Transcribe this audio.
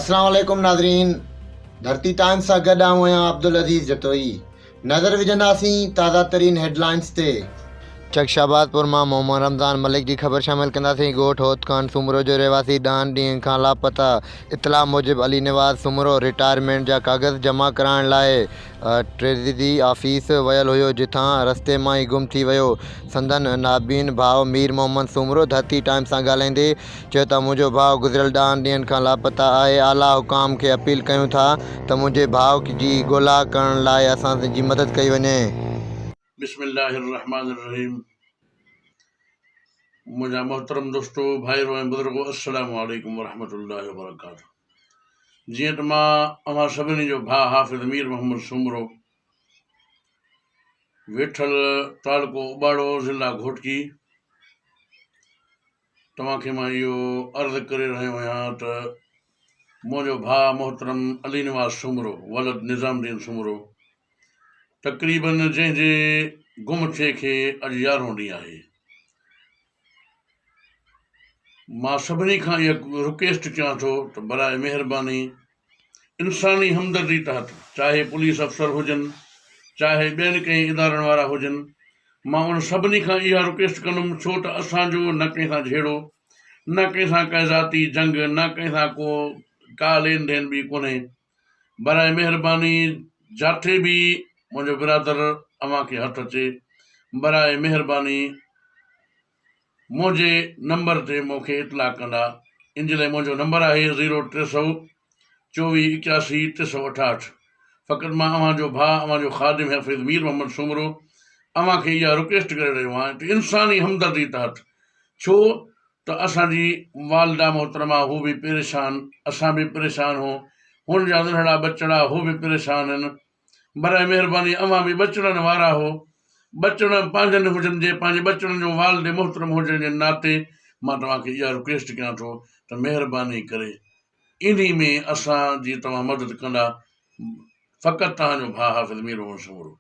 अस्सलाम वालेकुम नाज़रीन। धरती टाइम्स सां गॾु आहियां अब्दुल अज़ीज़ जतोई। नज़र विझंदासीं ताज़ा तरीन हेडलाइंस ते। चकशाबादपुर मां मोहम्मद रमज़ान मलिक जी ख़बर शामिल कंदासीं। ॻोठ होत ख़ान सूमरो जो रहवासी 10 ॾींहंनि खां लापता। इतला मूजिबि अली निवाज़ सूमरो रिटायरमेंट जा कागज़ जमा कराइण लाइ ट्रेज़री ऑफिस वियल हुयो, जिथां रस्ते मां ई गुम थी वियो। संदन नाबीन भाउ मीर मोहम्मद सूमरो धरती टाइम्स सां ॻाल्हाईंदे चयो त मुंहिंजो भाउ गुज़िरियल 10 ॾींहंनि खां लापता आहे। आला हुकाम खे अपील कयूं था त मुंहिंजे भाउ जी ॻोल्हा करण लाइ असांजी मदद कई वञे। बिस्मिल्लाहिर्रहमानिर्रहीम। मुझा मोहतरम दोस्तों, भाइयों ऐं बुज़ुर्गो, अस्सलामु अलैकुम वरहमतुल्लाहि वबरकातुहू। जीअं त मां अव्हां सभिनी जो भाउ हाफ़िज़ मीर मोहम्मद सूमरो, वेठल तालुको उबाड़ो, ज़िला घोटकी, तव्हांखे मां इहो अर्ज़ु करे रहियो आहियां त मुंहिंजो भाउ मोहतरम अली निवाज़ सूमरो वलद निज़ामुद्दीन सूमरो तक़रीबन जंहिंजे गुम थिए खे अॼु 11हों ॾींहुं आहे। मां सभिनी खां इहा रिक्वेस्ट कयां थो त बराए महिरबानी इंसानी हमदर्दी तहत, चाहे पुलिस अफ़सर हुजनि, चाहे ॿियनि कंहिं इदारनि वारा हुजनि, मां उन सभिनी खां इहा रिक्वेस्ट कंदुमि, छो त असांजो न कंहिं सां झेड़ो, न कंहिं सां कंहिं ज़ाती जंग, न कंहिं सां का लेन देन बि कोन्हे। बराए महिरबानी जिथे बि मुंहिंजो बिरादर अव्हांखे हथु अचे, बराए महिरबानी मुंहिंजे नंबर ते मूंखे इतला कंदा। इन जे लाइ मुंहिंजो नंबर आहे 0300 24 81 368। फ़क़ति मां अव्हांजो भाउ, अव्हांजो ख़ादिम हफ़ीज़ मीर मोहम्मद सूमरो अव्हांखे इहा रिक्वेस्ट करे रहियो आहियां त इंसानी हमदर्दी तहत, छो त असांजी वालदा मोहतरमा हू बि परेशान, असां बि परेशान हो, हुन जा नंढड़ा बचड़ा हू बि परेशान आहिनि। बराए महिरबानी अव्हां बि बचड़नि वारा हो, बचड़ पंहिंजनि हुजनि, जे पंहिंजे बचड़नि जो वालिद मोहतरम हुजण जे नाते मां तव्हांखे इहा रिक्वेस्ट कयां थो त महिरबानी करे इन्ही में असांजी तव्हां मदद कंदा। फ़क़ति तव्हांजो भाउ हाफ़िज़ मीर मोहम्मद सूमरो।